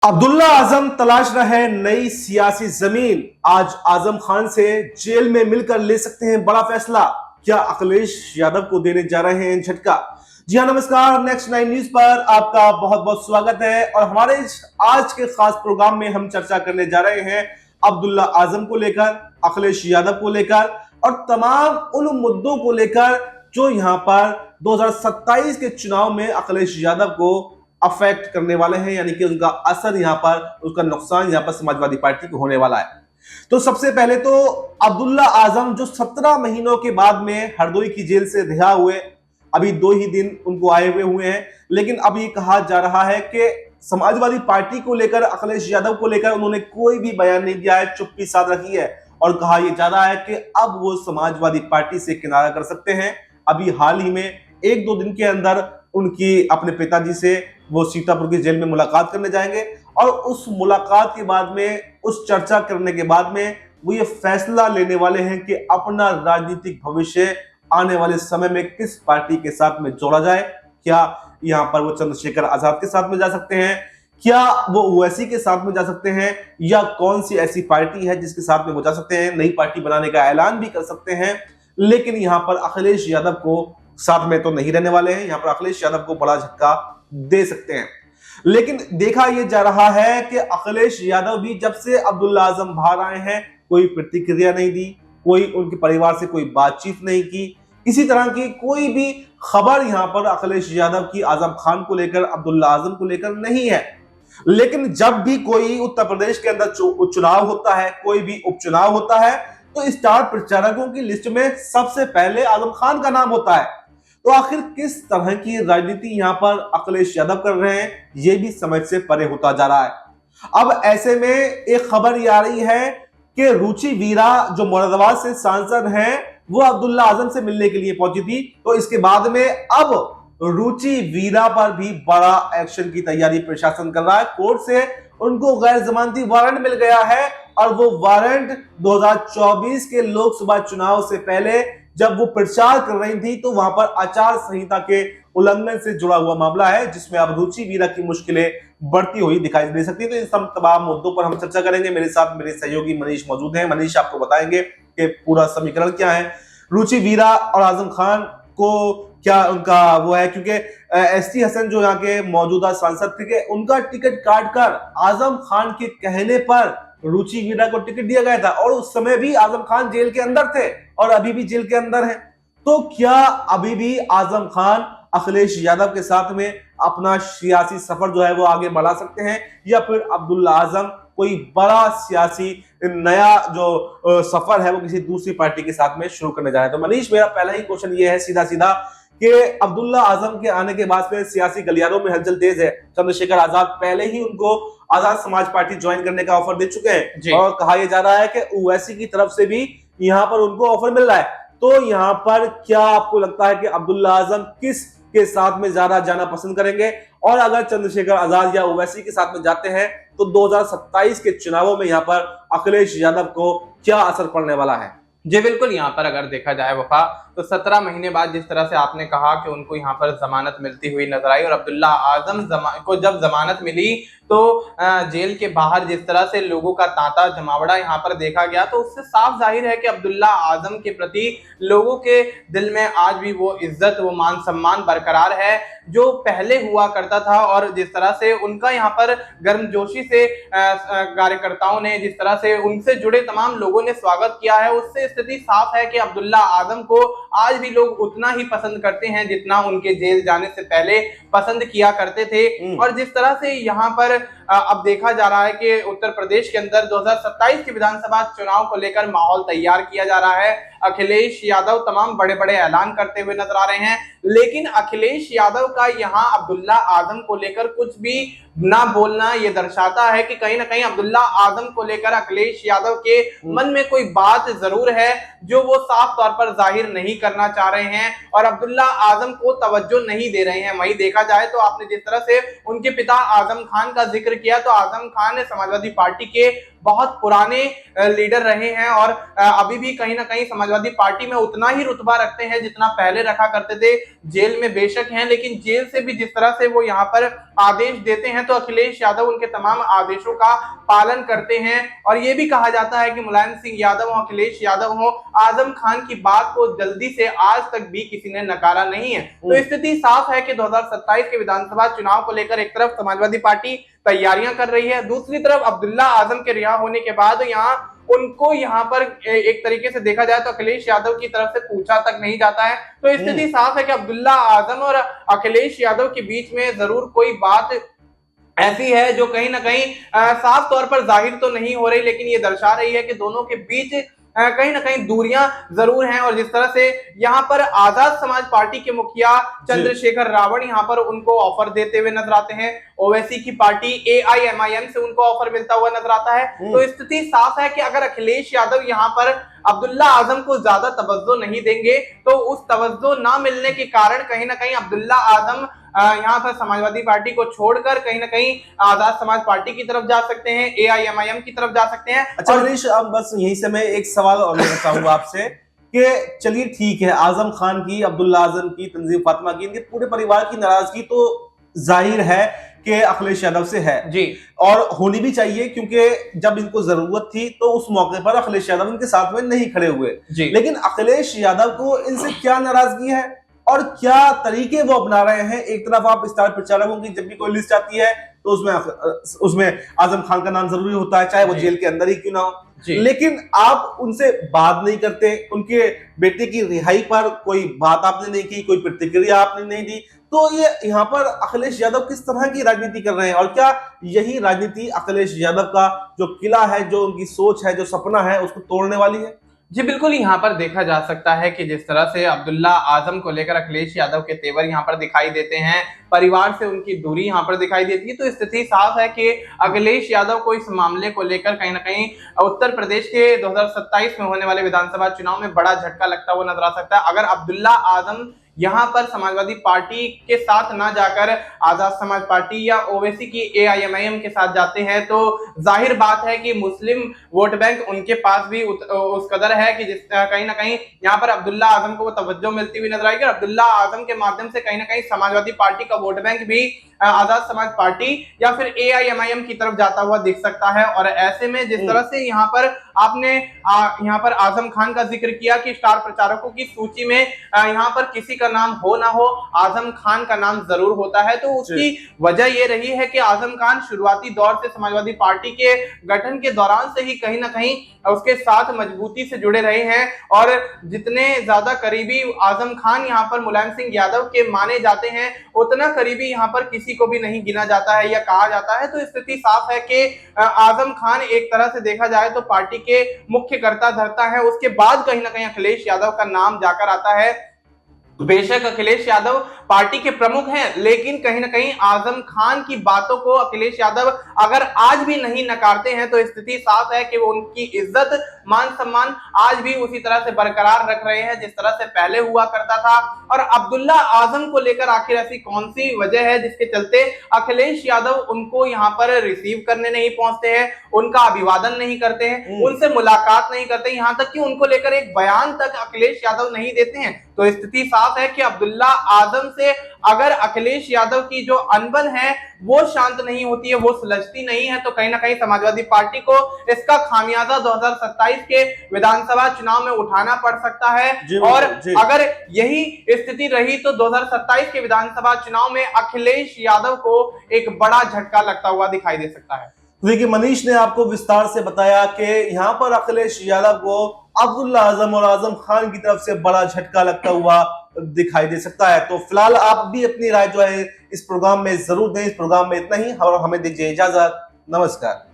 अब्दुल्ला आजम तलाश रहे नई सियासी जमीन। आज आजम खान से जेल में मिलकर ले सकते हैं बड़ा फैसला। क्या अखिलेश यादव को देने जा रहे हैं झटका? जी हाँ, नमस्कार। नेक्स्ट 9 न्यूज पर आपका बहुत बहुत स्वागत है और हमारे आज के खास प्रोग्राम में हम चर्चा करने जा रहे हैं अब्दुल्ला आजम को लेकर, अखिलेश यादव को लेकर और तमाम उन मुद्दों को लेकर जो यहां पर 2027 के चुनाव में अखिलेश यादव को अफेक्ट करने वाले हैं, यानी कि उनका असर यहां पर, उसका नुकसान यहां पर समाजवादी पार्टी को होने वाला है। तो सबसे पहले तो अब्दुल्ला आजम जो 17 महीनों के बाद में हरदोई की जेल से रिहा हुए, अभी 2 ही दिन उनको आए हुए हैं, लेकिन अब ये कहा जा रहा है कि समाजवादी पार्टी को लेकर, अखिलेश यादव को लेकर उन्होंने कोई भी बयान नहीं दिया है, चुप्पी साध रखी है और कहा यह जा रहा है कि अब वो समाजवादी पार्टी से किनारा कर सकते हैं। अभी हाल ही में 1-2 दिन के अंदर उनकी अपने पिताजी से वो सीतापुर की जेल में मुलाकात करने जाएंगे और उस मुलाकात के बाद में, उस चर्चा करने के बाद में वो ये फैसला लेने वाले हैं कि अपना राजनीतिक भविष्य आने वाले समय में किस पार्टी के साथ में जोड़ा जाए। क्या यहां पर वो चंद्रशेखर आजाद के साथ में जा सकते हैं, क्या वो ओवैसी के साथ में जा सकते हैं, या कौन सी ऐसी पार्टी है जिसके साथ में वो जा सकते हैं। नई पार्टी बनाने का ऐलान भी कर सकते हैं, लेकिन यहां पर अखिलेश यादव को साथ में तो नहीं रहने वाले हैं। यहां पर अखिलेश यादव को बड़ा झटका दे सकते हैं। लेकिन देखा यह जा रहा है कि अखिलेश यादव भी जब से अब्दुल्ला आजम बाहर आए हैं, कोई प्रतिक्रिया नहीं दी, कोई उनके परिवार से कोई बातचीत नहीं की, किसी तरह की कोई भी खबर यहां पर अखिलेश यादव की आजम खान को लेकर, अब्दुल्ला आजम को लेकर नहीं है। लेकिन जब भी कोई उत्तर प्रदेश के अंदर चुनाव होता है, कोई भी उपचुनाव होता है, तो स्टार प्रचारकों की लिस्ट में सबसे पहले आजम खान का नाम होता है। तो आखिर किस तरह की राजनीति यहां पर अखिलेश यादव कर रहे हैं, यह भी समझ से परे होता जा रहा है। अब ऐसे में एक खबर ये आ रही है कि रुचि वीरा जो मुरादाबाद से सांसद हैं, वो अब्दुल्ला आजम से मिलने के लिए पहुंची थी। तो इसके बाद में अब रुचि वीरा पर भी बड़ा एक्शन की तैयारी प्रशासन कर रहा है। कोर्ट से उनको गैर जमानती वारंट मिल गया है और वो वारंट 2024 के लोकसभा चुनाव से पहले जब वो प्रचार कर रही थी तो वहां पर आचार संहिता के उल्लंघन से जुड़ा हुआ मामला है, जिसमें अब रुचि वीरा की मुश्किलें बढ़ती हुई दिखाई दे सकती है। तो इन सब तमाम मुद्दों पर हम चर्चा करेंगे। मेरे साथ मेरे सहयोगी मनीष मौजूद हैं। मनीष आपको बताएंगे कि पूरा समीकरण क्या है, रुचि वीरा और आजम खान को क्या उनका वो है, क्योंकि एसटी हसन जो यहाँ के मौजूदा सांसद थे, उनका टिकट काट कर आजम खान के कहने पर रुचि वीरा को टिकट दिया गया था और उस समय भी आजम खान जेल के अंदर थे और अभी भी जेल के अंदर हैं। तो क्या अभी भी आजम खान अखिलेश यादव के साथ में अपना सियासी सफर जो है वो आगे बढ़ा सकते हैं, या फिर अब्दुल्ला आजम कोई बड़ा सियासी नया जो सफर है वो किसी दूसरी पार्टी के साथ में शुरू करने जा रहे हैं? तो मनीष, मेरा पहला ही क्वेश्चन ये है सीधा सीधा कि अब्दुल्ला आजम के आने के बाद से सियासी गलियारों में हलचल तेज है। चंद्रशेखर आजाद पहले ही उनको आजाद समाज पार्टी ज्वाइन करने का ऑफर दे चुके हैं और कहा यह जा रहा है कि ओवैसी की तरफ से भी यहां पर उनको ऑफर मिल रहा है। तो यहां पर क्या आपको लगता है कि अब्दुल्ला आजम किस के साथ में ज्यादा जाना पसंद करेंगे, और अगर चंद्रशेखर आजाद या ओवैसी के साथ में जाते हैं तो 2027 के चुनावों में यहां पर अखिलेश यादव को क्या असर पड़ने वाला है? जी बिल्कुल, यहाँ पर अगर देखा जाए वफा, तो 17 महीने बाद जिस तरह से आपने कहा कि उनको यहाँ पर जमानत मिलती हुई नजर आई और अब्दुल्ला आजम को जब जमानत मिली तो जेल के बाहर जिस तरह से लोगों का तांता जमावड़ा यहाँ पर देखा गया, तो उससे साफ जाहिर है कि अब्दुल्ला आजम के प्रति लोगों के दिल में आज भी वो इज्जत, वो मान सम्मान बरकरार है जो पहले हुआ करता था। और जिस तरह से उनका यहाँ पर गर्मजोशी से कार्यकर्ताओं ने, जिस तरह से उनसे जुड़े तमाम लोगों ने स्वागत किया है, उससे स्थिति साफ है कि अब्दुल्ला आजम को आज भी लोग उतना ही पसंद करते हैं जितना उनके जेल जाने से पहले पसंद किया करते थे। और जिस तरह से यहाँ पर अब देखा जा रहा है कि उत्तर प्रदेश के अंदर 2027 के विधानसभा चुनाव को लेकर माहौल तैयार किया जा रहा है। अखिलेश यादव तमाम बड़े बड़े ऐलान करते हुए नजर आ रहे हैं, लेकिन अखिलेश यादव का यहाँ अब्दुल्ला आजम को लेकर कुछ भी ना बोलना ये दर्शाता है कि कहीं ना कहीं अब्दुल्ला आजम को लेकर अखिलेश यादव के मन में कोई बात जरूर है जो वो साफ तौर पर जाहिर नहीं करना चाह रहे हैं और अब्दुल्ला आजम को तवज्जो नहीं दे रहे हैं। वहीं देखा जाए तो आपने जिस तरह से उनके पिता आजम खान का जिक्र किया, तो आजम खान समाजवादी पार्टी के बहुत पुराने लीडर रहे हैं और अभी भी कहीं ना कहीं समाजवादी पार्टी में उतना ही रुतबा रखते हैं जितना पहले रखा करते थे। जेल में बेशक हैं, लेकिन जेल से भी जिस तरह से वो यहाँ पर आदेश देते हैं तो अखिलेश यादव उनके तमाम आदेशों का पालन करते हैं। और ये भी कहा जाता है कि मुलायम सिंह यादव हो, अखिलेश यादव हो, आजम खान की बात को जल्दी से आज तक भी किसी ने नकारा नहीं है। तो स्थिति साफ है कि 2027 के विधानसभा चुनाव को लेकर एक तरफ समाजवादी पार्टी तैयारियां कर रही है, दूसरी तरफ अब्दुल्ला आजम के रिहा होने के बाद उनको यहाँ पर एक तरीके से देखा जाए तो अखिलेश यादव की तरफ से पूछा तक नहीं जाता है। तो स्थिति साफ है कि अब्दुल्ला आजम और अखिलेश यादव के बीच में जरूर कोई बात ऐसी है जो कहीं ना कहीं साफ तौर पर जाहिर तो नहीं हो रही, लेकिन ये दर्शा रही है कि दोनों के बीच कहीं ना कहीं दूरियां जरूर हैं। और जिस तरह से यहाँ पर आजाद समाज पार्टी के मुखिया चंद्रशेखर रावण यहाँ पर उनको ऑफर देते हुए नजर आते हैं, ओवैसी की पार्टी AIMIM से उनको ऑफर मिलता हुआ नजर आता है। तो स्थिति साफ है कि अगर अखिलेश यादव यहाँ पर अब्दुल्ला आजम को ज्यादा तवज्जो नहीं देंगे तो उस तवज्जो ना मिलने के कारण कहीं ना कहीं अब्दुल्ला आजम यहाँ पर समाजवादी पार्टी को छोड़कर कहीं ना कहीं आजाद समाज पार्टी की तरफ जा सकते हैं, AIMIM की तरफ जा सकते हैं। अच्छा मनीष, अब बस यहीं से मैं एक सवाल और लेना चाहूंगा आपसे कि चलिए ठीक है, आजम खान की, अब्दुल्ला आजम की, तंजीम फातिमा की, इनके पूरे परिवार की नाराजगी तो जाहिर है कि अखिलेश यादव से है जी, और होनी भी चाहिए, क्योंकि जब इनको जरूरत थी तो उस मौके पर अखिलेश यादव इनके साथ में नहीं खड़े हुए जी। लेकिन अखिलेश यादव को इनसे क्या नाराजगी है और क्या तरीके वो अपना रहे हैं? एक तरफ आप स्टार प्रचारकों की जब भी कोई लिस्ट आती है तो उसमें आजम खान का नाम जरूरी होता है, चाहे वो जेल के अंदर ही क्यों ना हो, लेकिन आप उनसे बात नहीं करते, उनके बेटे की रिहाई पर कोई बात आपने नहीं की, कोई प्रतिक्रिया आपने नहीं दी। तो ये यहाँ पर अखिलेश यादव किस तरह की राजनीति कर रहे हैं और क्या यही राजनीति अखिलेश यादव का जो किला है, जो उनकी सोच है, जो सपना है, उसको तोड़ने वाली है? जी बिल्कुल, यहाँ पर देखा जा सकता है कि जिस तरह से अब्दुल्ला आजम को लेकर अखिलेश यादव के तेवर यहाँ पर दिखाई देते हैं, परिवार से उनकी दूरी यहाँ पर दिखाई देती है, तो स्थिति साफ है कि अखिलेश यादव को इस मामले को लेकर कहीं ना कहीं उत्तर प्रदेश के 2027 में होने वाले विधानसभा चुनाव में बड़ा झटका लगता हुआ नजर आ सकता है। अगर अब्दुल्ला आजम यहाँ पर समाजवादी पार्टी के साथ ना जाकर आजाद समाज पार्टी या ओवैसी की AIMIM के साथ जाते हैं तो जाहिर बात है कि मुस्लिम वोट बैंक उनके पास भी उस कदर है कि जिस कहीं ना कहीं यहाँ पर अब्दुल्ला आजम को वो तवज्जो मिलती हुई नजर आएगी और अब्दुल्ला आजम के माध्यम से कहीं ना कहीं समाजवादी पार्टी का वोट बैंक भी आजाद समाज पार्टी या फिर AIMIM की तरफ जाता हुआ दिख सकता है। और ऐसे में जिस तरह से यहाँ पर आपने यहाँ पर आजम खान का जिक्र किया कि स्टार प्रचारकों की सूची में यहाँ पर किसी का नाम हो ना हो, आजम खान का नाम जरूर होता है। तो उसकी वजह ये रही है कि आजम खान शुरुआती दौर से समाजवादी पार्टी के गठन के दौरान से ही कहीं ना कहीं उसके साथ मजबूती से जुड़े रहे हैं और जितने ज्यादा करीबी आजम खान यहाँ पर मुलायम सिंह यादव के माने जाते हैं उतना करीबी यहाँ पर किसी को भी नहीं गिना जाता है या कहा जाता है। तो स्थिति साफ है कि आजम खान एक तरह से देखा जाए तो पार्टी के मुख्य कर्ता धर्ता है, उसके बाद कहीं ना कहीं अखिलेश यादव का नाम जाकर आता है। बेशक अखिलेश यादव पार्टी के प्रमुख हैं, लेकिन कहीं ना कहीं आजम खान की बातों को अखिलेश यादव अगर आज भी नहीं नकारते हैं तो स्थिति साफ है कि वो उनकी इज्जत मान सम्मान आज भी उसी तरह से बरकरार रख रहे हैं जिस तरह से पहले हुआ करता था। और अब्दुल्ला आजम को लेकर आखिर ऐसी कौन सी वजह है जिसके चलते अखिलेश यादव उनको यहाँ पर रिसीव करने नहीं पहुंचते हैं, उनका अभिवादन नहीं करते हैं, उनसे मुलाकात नहीं करते, यहाँ तक कि उनको लेकर एक बयान तक अखिलेश यादव नहीं देते हैं। तो स्थिति साफ है कि अब्दुल्ला आजम से अगर अखिलेश यादव की जो अनबन है वो शांत नहीं होती है, वो सुलझती नहीं है, तो कहीं ना कहीं समाजवादी पार्टी को इसका खामियाजा 2027 के विधानसभा चुनाव में उठाना पड़ सकता है। और अगर यही स्थिति रही तो 2027 के विधानसभा चुनाव में अखिलेश यादव को एक बड़ा झटका लगता हुआ दिखाई दे सकता है। देखिए, मनीष ने आपको विस्तार से बताया कि यहाँ पर अखिलेश यादव को अब्दुल्ला आजम और आजम खान की तरफ से बड़ा झटका लगता हुआ दिखाई दे सकता है। तो फिलहाल आप भी अपनी राय जो है इस प्रोग्राम में जरूर दें। इस प्रोग्राम में इतना ही और हमें दीजिए इजाजत। नमस्कार।